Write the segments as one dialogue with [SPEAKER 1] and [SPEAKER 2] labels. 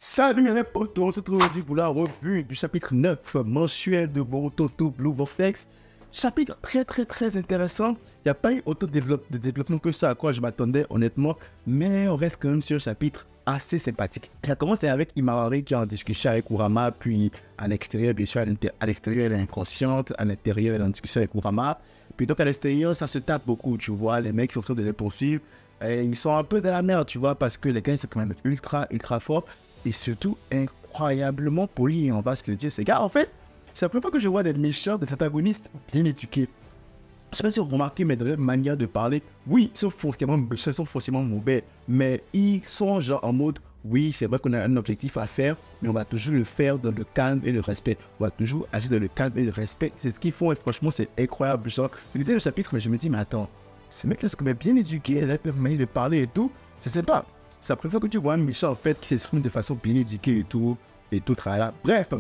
[SPEAKER 1] Salut les potos, on se retrouve aujourd'hui pour la revue du chapitre 9 mensuel de Boruto to Blue Vortex. Chapitre très intéressant. Il n'y a pas eu autant de développement que ça à quoi je m'attendais honnêtement, mais on reste quand même sur un chapitre assez sympathique. Ça commence avec Imawari qui est en discussion avec Kurama, puis à l'extérieur, bien sûr, à l'extérieur elle est inconsciente, à l'intérieur elle est en discussion avec Kurama. Puis donc à l'extérieur ça se tape beaucoup, tu vois, les mecs sont en train de les poursuivre. Et ils sont un peu dans la merde, tu vois, parce que les gars, c'est quand même ultra fort. Et surtout, incroyablement poli. On va se le dire, ces gars, en fait, c'est la première fois que je vois des méchants, des antagonistes bien éduqués. Je sais pas si vous remarquez mes manières de parler. Oui, ils sont forcément mauvais, mais ils sont genre en mode, oui, c'est vrai qu'on a un objectif à faire, mais on va toujours le faire dans le calme et le respect. On va toujours agir dans le calme et le respect. C'est ce qu'ils font et franchement, c'est incroyable. Genre, je lisais le chapitre, mais je me dis, mais attends, ces mecs-là sont quand même bien éduqués, elle a la manière de parler et tout. C'est sympa. C'est la première fois que tu vois un méchant en fait qui s'exprime de façon bien éduquée et tout tralala. Bref,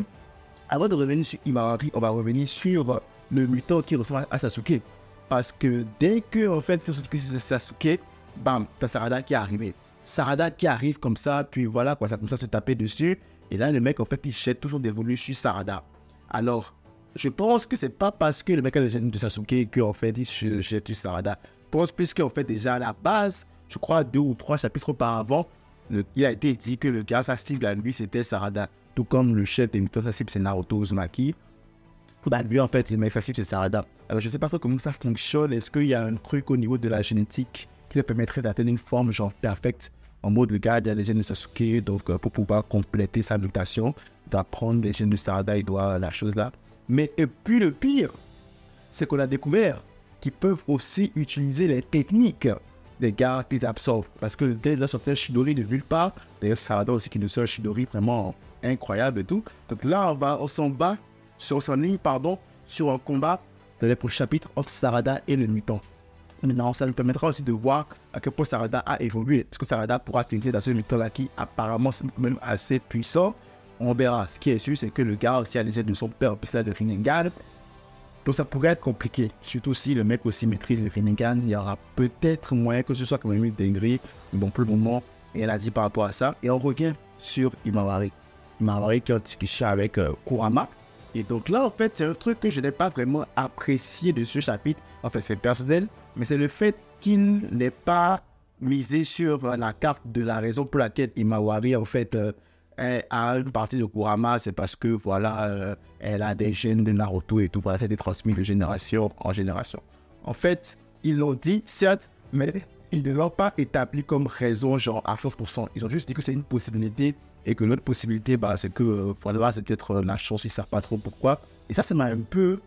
[SPEAKER 1] avant de revenir sur Imawari, on va revenir sur le mutant qui ressemble à Sasuke. Parce que dès que en fait c'est Sasuke, bam, t'as Sarada qui est arrivé. Sarada qui arrive comme ça, puis voilà quoi, ça commence à se taper dessus. Et là le mec en fait il jette toujours des volets sur Sarada. Alors, je pense que c'est pas parce que le mec a le gène de Sasuke qu'en fait il jette sur Sarada. Je pense plus qu'en fait déjà à la base, je crois 2 ou 3 chapitres auparavant, il a été dit que le gars, sa cible à lui, c'était Sarada. Tout comme le chef des mutants, sa cible, c'est Naruto Uzumaki. Bah, lui, en fait, le mec, sa cible, c'est Sarada. Alors, je sais pas trop comment ça fonctionne. Est-ce qu'il y a un truc au niveau de la génétique qui lui permettrait d'atteindre une forme genre perfecte? En mode, le gars, il a les gènes de Sasuke, donc pour pouvoir compléter sa mutation, d'apprendre les gènes de Sarada, il doit la chose là. Mais et puis le pire, c'est qu'on a découvert qu'ils peuvent aussi utiliser les techniques des gars qu'ils absorbent. Parce que dès là, sortait un Chidori de nulle part. D'ailleurs, Sarada aussi qui nous sort un Chidori vraiment incroyable et tout. Donc là, on s'enligne sur un combat dans les prochains chapitres entre Sarada et le mutant. Maintenant, ça nous permettra aussi de voir à quel point Sarada a évolué. Parce que Sarada pourra tenir dans ce mutant-là qui apparemment c'est même assez puissant. On verra. Ce qui est sûr, c'est que le gars aussi a les aides de son père, puis ça de Rinnegan. Donc ça pourrait être compliqué, surtout si le mec aussi maîtrise le Rinnegan, il y aura peut-être moyen que ce soit quand même une dinguerie, mais bon pour le moment, elle a dit par rapport à ça. Et on revient sur Imawari. Imawari qui est en discussion avec Kurama. Et donc là en fait c'est un truc que je n'ai pas vraiment apprécié de ce chapitre, en fait c'est personnel, mais c'est le fait qu'il n'ait pas misé sur la carte de la raison pour laquelle Imawari en fait à une partie de Kurama, c'est parce que voilà, elle a des gènes de Naruto et tout, voilà, ça a été transmis de génération en génération. En fait, ils l'ont dit, certes, mais ils ne l'ont pas établi comme raison, genre à 100%. Ils ont juste dit que c'est une possibilité et que l'autre possibilité, bah, c'est que voilà, c'est peut-être la chance, ils ne savent pas trop pourquoi. Et ça m'a un peu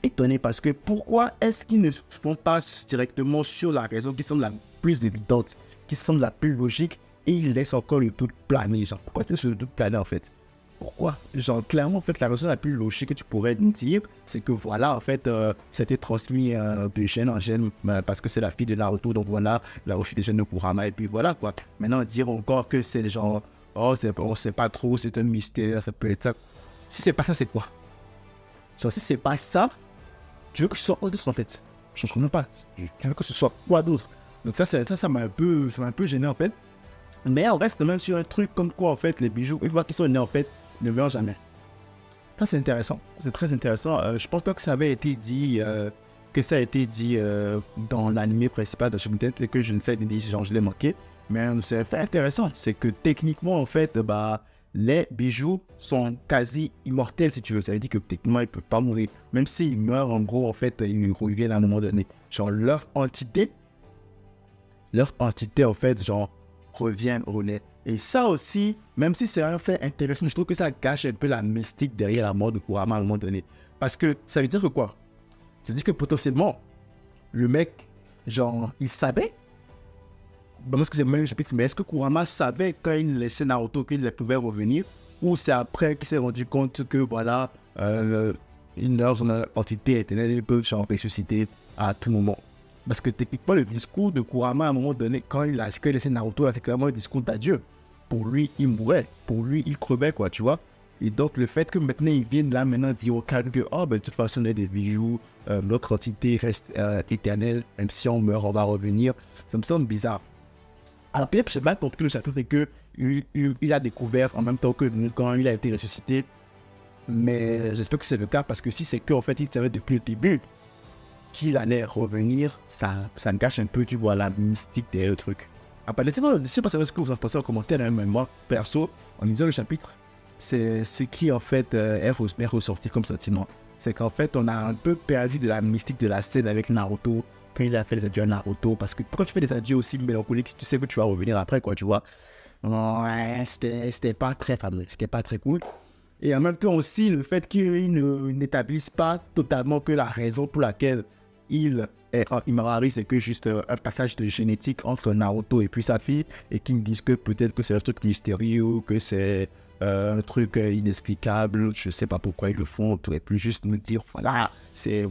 [SPEAKER 1] étonné parce que pourquoi est-ce qu'ils ne font pas directement sur la raison qui semble la plus évidente, qui semble la plus logique? Et il laisse encore le doute planer. Genre, pourquoi est-ce que le doute planer en fait? Pourquoi? Genre, clairement, en fait, la raison la plus logique que tu pourrais dire, c'est que voilà, en fait, ça a été transmis de gène en gène parce que c'est la fille de Naruto, donc voilà, la reçu des gènes de Kurama, et puis voilà quoi. Maintenant, dire encore que c'est genre, oh, on sait pas trop, c'est un mystère, ça peut être ça. Si c'est pas ça, c'est quoi? Genre, si c'est pas ça, tu veux que ce soit autre chose en fait? Je ne comprends pas. Tu veux que ce soit quoi d'autre? Donc ça m'a un peu gêné en fait. Mais on reste quand même sur un truc comme quoi, en fait, les bijoux, une fois qu'ils sont nés, en fait, ne meurent jamais. Ça, c'est intéressant. C'est très intéressant. Je pense pas que ça avait été dit, dans l'anime principal de Shonen et que je ne sais pas, genre, je l'ai manqué. Mais c'est fait intéressant. C'est que techniquement, en fait, bah, les bijoux sont quasi immortels, si tu veux. Ça veut dire que techniquement, ils ne peuvent pas mourir. Même s'ils meurent, en gros, en fait, ils reviennent à un moment donné. Genre, leur entité, en fait, genre, revient au nez. Et ça aussi, même si c'est un fait intéressant, je trouve que ça cache un peu la mystique derrière la mort de Kurama à un moment donné. Parce que ça veut dire que quoi? Ça veut dire que potentiellement, le mec, genre, il savait. Bon, parce que c'est même le chapitre, mais est-ce que Kurama savait quand il laissait Naruto qu'il pouvait revenir? Ou c'est après qu'il s'est rendu compte que voilà, son entité éternelle, ils peuvent genre ressusciter à tout moment? Parce que techniquement, le discours de Kurama, à un moment donné, quand il a laissé Naruto, c'est clairement un discours d'adieu. Pour lui, il mourait. Pour lui, il crevait, quoi, tu vois. Et donc, le fait que maintenant, ils viennent là, maintenant, dire au calme que, oh, ben, de toute façon, on a des bijoux, notre entité reste éternelle, même si on meurt, on va revenir, ça me semble bizarre. Alors, peut-être, je sais pas compris le chapitre, c'est que il a découvert en même temps que nous quand il a été ressuscité. Mais j'espère que c'est le cas parce que si c'est qu'en fait il savait depuis le début qu'il allait revenir, ça me gâche un peu, tu vois, la mystique des trucs. Après, laissez-moi savoir ce que vous en pensez en commentaire, hein, mais moi, perso, en lisant le chapitre, c'est ce qui en fait est ressorti comme sentiment. C'est qu'en fait, on a un peu perdu de la mystique de la scène avec Naruto, quand il a fait les adieux à Naruto, parce que pourquoi tu fais des adieux aussi mélancoliques si tu sais que tu vas revenir après, quoi, tu vois. Ouais, c'était pas très fameux, c'était pas très cool. Et en même temps aussi, le fait qu'il n'établisse pas totalement que la raison pour laquelle il est en Imahari, c'est que juste un passage de génétique entre Naruto et puis sa fille, et qu'ils me disent que peut-être que c'est un truc mystérieux, que c'est un truc inexplicable, je sais pas pourquoi ils le font, on pourrait plus juste me dire, c'est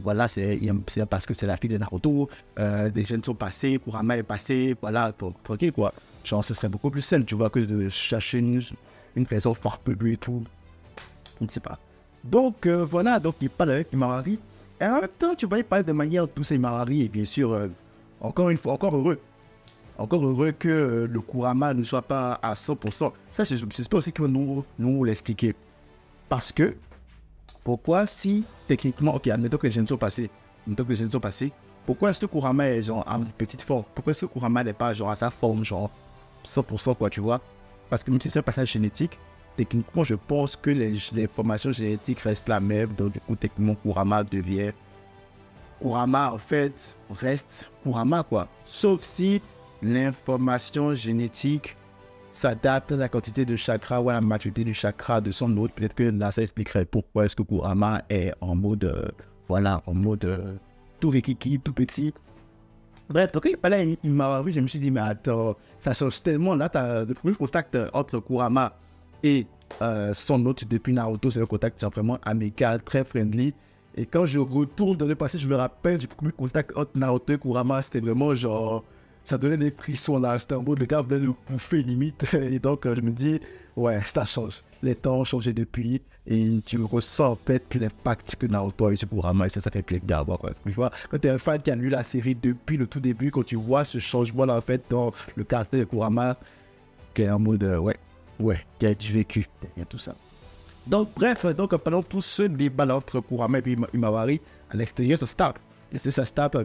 [SPEAKER 1] parce que c'est la fille de Naruto, des jeunes sont passés, Kurama est passé, voilà, tranquille quoi. Genre, ce serait beaucoup plus simple, tu vois, que de chercher une raison farfelue et tout. Je ne sais pas. Donc voilà, donc il parle avec Imahari. Et en même temps, tu vois, il parle de manière douce à Imahari. Et bien sûr, encore une fois, encore heureux. Encore heureux que le Kurama ne soit pas à 100%. Ça, j'espère aussi qu'il va nous l'expliquer. Parce que, pourquoi si, techniquement, ok, admettons que les gènes sont passés. Pourquoi est-ce que Kurama est genre en petite forme? Pourquoi est-ce que Kurama n'est pas genre à sa forme, genre 100% quoi, tu vois? Parce que même si c'est un passage génétique, techniquement, je pense que les formations génétiques restent la même. Donc, du coup, techniquement, Kurama, en fait, reste Kurama, quoi. Sauf si l'information génétique s'adapte à la quantité de chakra ou à la maturité du chakra de son autre. Peut-être que là, ça expliquerait pourquoi est-ce que Kurama est en mode, tout rikiki, tout petit. Bref, donc il parlait à Imahari, je me suis dit, mais attends, ça change tellement. Là, t'as le premier contact entre Kurama et son hôte depuis Naruto, c'est un contact simplement amical, très friendly. Et quand je retourne dans le passé, je me rappelle du premier contact entre Naruto et Kurama, c'était vraiment genre, ça donnait des frissons là, c'était un mot, le gars venait le bouffer limite. Et donc je me dis, ouais, ça change. Les temps ont changé depuis et tu ressens en fait l'impact que Naruto a eu sur Kurama et ça fait plaisir à voir. Tu vois, quand tu es un fan qui a lu la série depuis le tout début, quand tu vois ce changement là en fait dans le caractère de Kurama, qui est en mode, ouais, qui a du vécu derrière tout ça. Donc, bref, pendant tout ce débat entre Kurama et Imahari, à l'extérieur, ça se tape.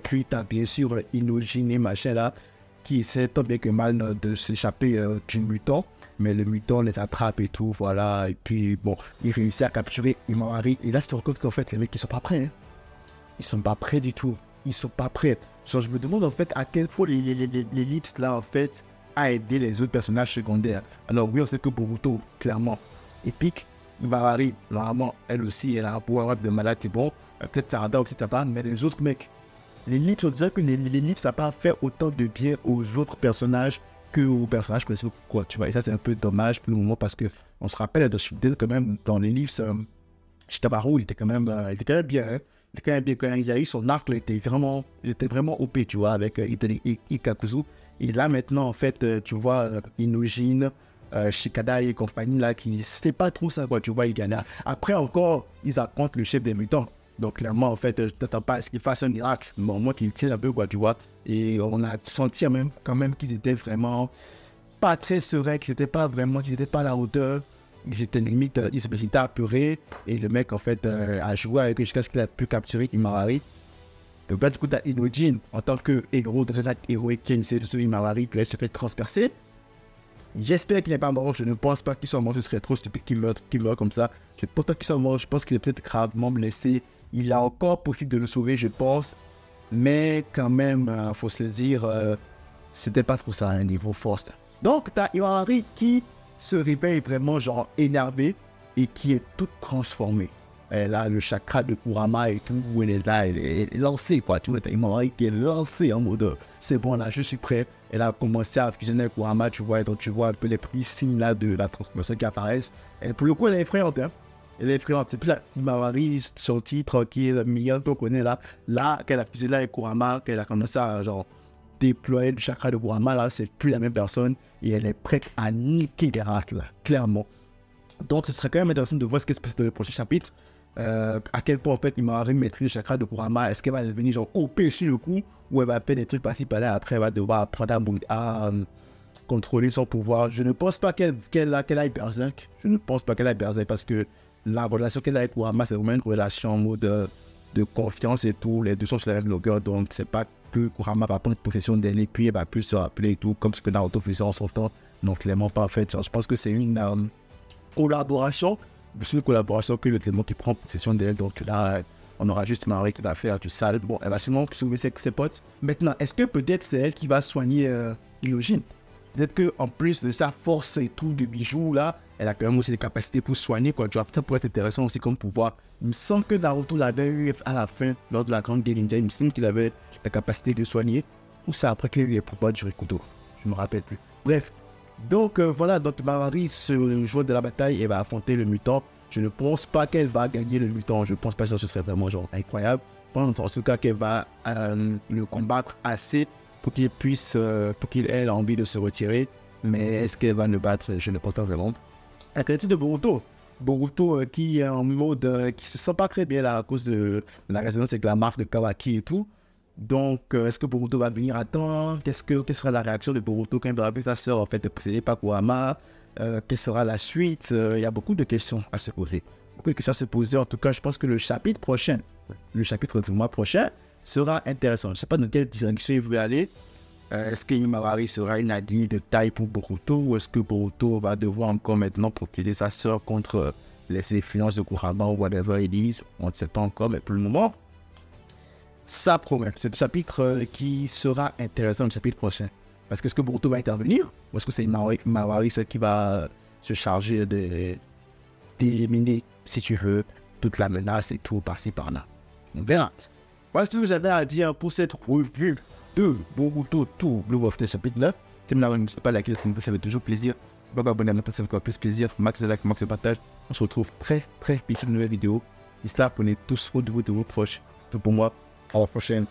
[SPEAKER 1] Puis t'as bien sûr Inojin et machin là, qui essaient tant bien que mal de s'échapper du mutant. Mais le mutant les attrape et tout, voilà. Et puis, bon, il réussit à capturer Imahari. Et là, tu te rends compte qu'en fait, les mecs, ils sont pas prêts. Hein. Ils sont pas prêts du tout. Ils sont pas prêts. Genre, je me demande en fait à quel point l'ellipse là, en fait, a aidé les autres personnages secondaires. Alors, oui, on sait que Boruto, clairement, épique. Imahari, normalement, elle aussi, elle a un pouvoir de malade, c'est bon. Peut-être Sarada aussi, ça part, mais les autres mecs, l'ellipse, on dirait que l'ellipse, ça n'a pas fait autant de bien aux autres personnages qu'aux personnages que c'est quoi, tu vois. Et ça, c'est un peu dommage pour le moment parce qu'on se rappelle de Shippuden quand même, dans l'ellipse, Shikamaru, il était quand même bien, hein. Il était quand même bien, quand il a eu son arc, il était vraiment OP, tu vois, avec Ikakuzu. Et là, maintenant, en fait, tu vois, Inojin, Shikada et compagnie là qui c'est pas trop ça quoi, tu vois, ils gagnent. Après encore, ils affrontent le chef des mutants. Donc clairement en fait, je t'attends pas à ce qu'il fasse un miracle, mais au moins qu'il tienne un peu quoi, tu vois. Et on a senti même quand même qu'ils étaient vraiment pas très sereins, qu'ils n'étaient pas à la hauteur. Ils étaient limite, ils s'étaient apeurés et le mec en fait a joué avec eux jusqu'à ce qu'il a pu capturer Imahari. Donc là du coup t'as Inojin en tant que héros de l'attaque héroïque qui essaie de sauver Imahari, puis là il se fait transpercer. J'espère qu'il n'est pas mort, je ne pense pas qu'il soit mort, ce serait trop stupide qu'il meurt comme ça. Je ne pense pas qu'il soit mort, je pense qu'il est peut-être gravement blessé. Il a encore possible de le sauver, je pense. Mais quand même, faut se le dire, c'était pas trop ça à un niveau force. Donc, t'as Imahari qui se réveille vraiment genre énervé et qui est toute transformée. Elle a le chakra de Kurama et tout, où elle est là, elle est lancée quoi. Tu vois, t'as Imahari qui est lancée en mode c'est bon là, je suis prêt. Elle a commencé à fusionner avec Kurama, tu vois, et donc tu vois un peu les petits signes là de la transformation qui apparaissent. Et pour le coup, elle est effrayante, hein. Elle est effrayante. C'est plus la Imahari sortie, tranquille, mignonne, qu'on connaît là, qu'elle a fusionné avec Kurama, qu'elle a commencé à genre déployer le chakra de Kurama, là, c'est plus la même personne et elle est prête à niquer les races là, clairement. Donc ce serait quand même intéressant de voir ce qui se passe dans le prochain chapitre. À quel point en fait Imahari maîtrise le chakra de Kurama. Est-ce qu'elle va devenir genre OP sur le coup ou elle va faire des trucs par-ci par-là, après elle va devoir apprendre contrôler son pouvoir. Je ne pense pas qu'elle aille berserk. Je ne pense pas qu'elle aille berserk parce que la relation qu'elle a avec Kurama, c'est vraiment une relation en mode de confiance et tout. Les deux sont sur la même longueur, donc c'est pas que Kurama va prendre possession d'elle et puis elle va plus se rappeler et tout, comme ce que Naruto faisait en son temps. Non, clairement pas en fait. Je pense que c'est une collaboration. C'est une collaboration que le démon qui prend possession d'elle. Donc là, on aura juste Maori qui va faire du sale. Bon, elle va sûrement sauver ses potes. Maintenant, est-ce que peut-être c'est elle qui va soigner Hyojin? Peut-être qu'en plus de sa force et tout de bijoux là, elle a quand même aussi des capacités pour soigner quoi. Tu vois, ça pourrait être intéressant aussi comme pouvoir. Il me semble que Naruto l'avait eu à la fin, lors de la grande guerre ninja. Il me semble qu'il avait la capacité de soigner. Ou c'est après qu'il a eu les pouvoirs du Rikudo. Je ne me rappelle plus. Bref. Donc voilà, donc Maori se joue de la bataille et va affronter le mutant. Je ne pense pas qu'elle va gagner le mutant. Je pense pas que ce serait vraiment genre incroyable. En tout cas qu'elle va le combattre assez pour qu'il puisse, pour qu'il ait envie de se retirer. Mais est-ce qu'elle va le battre? Je ne pense pas vraiment. La qualité de Boruto. Boruto qui est en mode, qui se sent pas très bien là à cause de la résonance avec la marque de Kawaki et tout. Donc, est-ce que Boruto va venir à temps? Quelle sera la réaction de Boruto quand il va rappeler sa sœur en fait de posséder par Kurama? Quelle sera la suite? Il y a beaucoup de questions à se poser. Beaucoup de questions à se poser. En tout cas, je pense que le chapitre prochain, le chapitre du mois prochain, sera intéressant. Je ne sais pas dans quelle direction il veut aller. Est-ce que Himawari sera une alliée de taille pour Boruto? Ou est-ce que Boruto va devoir encore maintenant protéger sa sœur contre les influences de Kurama ou whatever it is? On ne sait pas encore, mais pour le moment, ça promet. C'est le chapitre qui sera intéressant, le chapitre prochain. Parce que est-ce que Boruto va intervenir? Ou est-ce que c'est Himawari qui va se charger d'éliminer, si tu veux, toute la menace et tout par-ci par-là? On verra. Voilà ce que j'avais à dire pour cette revue de Boruto to Blue Wolf chapitre 9. Si vous n'avez pas liké, ça me fait toujours plaisir. Vous pouvez abonner à notre chaîne, ça fait encore plus plaisir. Max de like, max de partage. On se retrouve très vite dans une nouvelle vidéo. D'ici là, prenez tous soin de vous proches. C'est tout pour moi. À la prochaine.